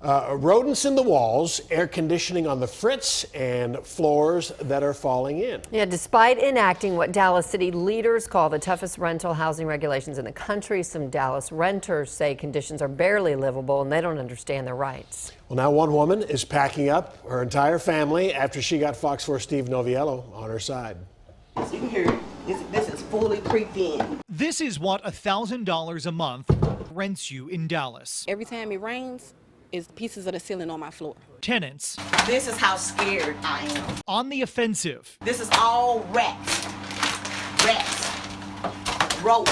Rodents in the walls, air conditioning on the fritz, and floors that are falling in. Yeah, despite enacting what Dallas city leaders call the toughest rental housing regulations in the country, some Dallas renters say conditions are barely livable and they don't understand their rights. Well, now one woman is packing up her entire family after she got Fox 4 Steve Noviello on her side. As you can hear, this is fully creeped in. This is what $1,000 a month rents you in Dallas. Every time it rains, is pieces of the ceiling on my floor. Tenants. This is how scared I am. On the offensive. This is all rats, roach.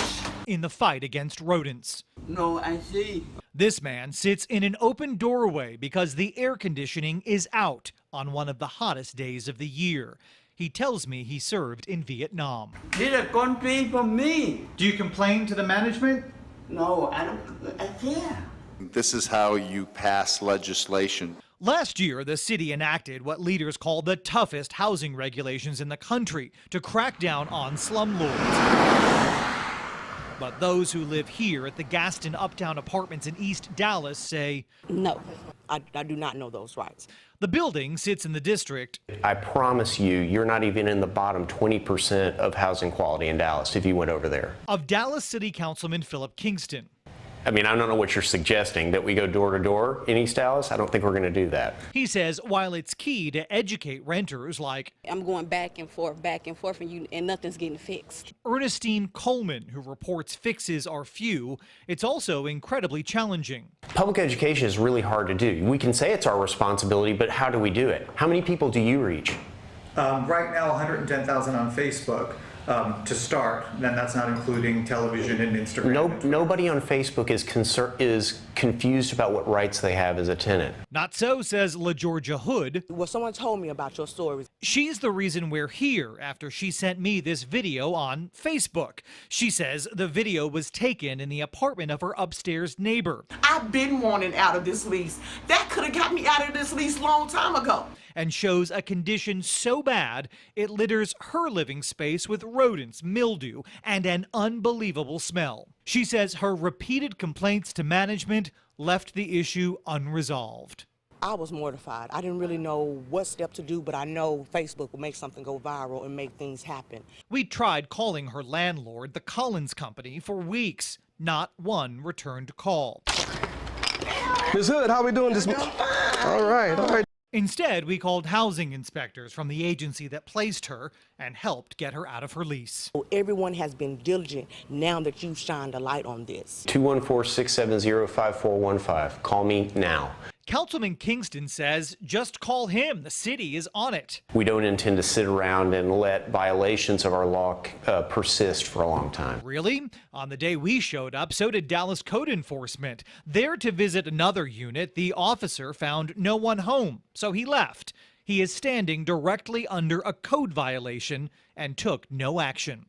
In the fight against rodents. No, I see. This man sits in an open doorway because the air conditioning is out on one of the hottest days of the year. He tells me he served in Vietnam. This is a country for me. Do you complain to the management? No, I can't. This is how you pass legislation. Last year, the city enacted what leaders call the toughest housing regulations in the country to crack down on slumlords. But those who live here at the Gaston Uptown Apartments in East Dallas say, No, I do not know those rights. The building sits in the district. I promise you, you're not even in the bottom 20% of housing quality in Dallas if you went over there. Of Dallas City Councilman Philip Kingston. I mean, I don't know what you're suggesting, that we go door to door in East Dallas. I don't think we're going to do that. He says while it's key to educate renters like I'm going back and forth, and nothing's getting fixed. Ernestine Coleman, who reports fixes are few, it's also incredibly challenging. Public education is really hard to do. We can say it's our responsibility, but how do we do it? How many people do you reach? Right now, 110,000 on Facebook. To start, then that's not including television and Instagram. Nobody on Facebook is confused about what rights they have as a tenant. Not so, says LaGeorgia Hood. Well, someone told me about your stories. She's the reason we're here after she sent me this video on Facebook. She says the video was taken in the apartment of her upstairs neighbor. I've been wanting out of this lease. That could have got me out of this lease long time ago. And shows a condition so bad it litters her living space with rodents, mildew, and an unbelievable smell. She says her repeated complaints to management left the issue unresolved. I was mortified. I didn't really know what step to do, but I know Facebook will make something go viral and make things happen. We tried calling her landlord, the Collins Company, for weeks. Not one returned call. Ms. Hood, how we doing this morning? All right. Instead, we called housing inspectors from the agency that placed her and helped get her out of her lease. Everyone has been diligent now that you've shined a light on this. 214-670-5415. Call me now. Councilman Kingston says just call him. The city is on it. We don't intend to sit around and let violations of our law persist for a long time. Really? On the day we showed up, so did Dallas Code Enforcement. There to visit another unit, the officer found no one home, so he left. He is standing directly under a code violation and took no action.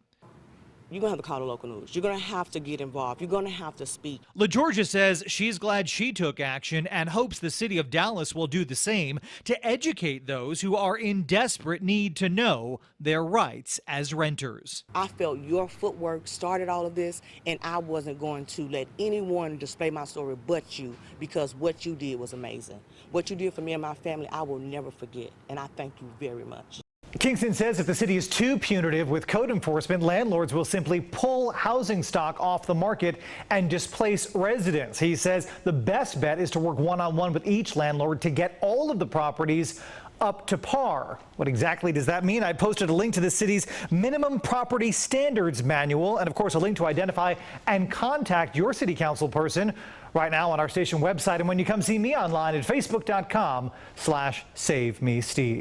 You're going to have to call the local news. You're going to have to get involved. You're going to have to speak. LaGeorgia says she's glad she took action and hopes the city of Dallas will do the same to educate those who are in desperate need to know their rights as renters. I felt your footwork started all of this, and I wasn't going to let anyone display my story but you, because what you did was amazing. What you did for me and my family, I will never forget, and I thank you very much. Kingston says if the city is too punitive with code enforcement, landlords will simply pull housing stock off the market and displace residents. He says the best bet is to work one-on-one with each landlord to get all of the properties up to par. What exactly does that mean? I posted a link to the city's minimum property standards manual and, of course, a link to identify and contact your city council person right now on our station website. And when you come see me online at facebook.com/SaveMeSteve.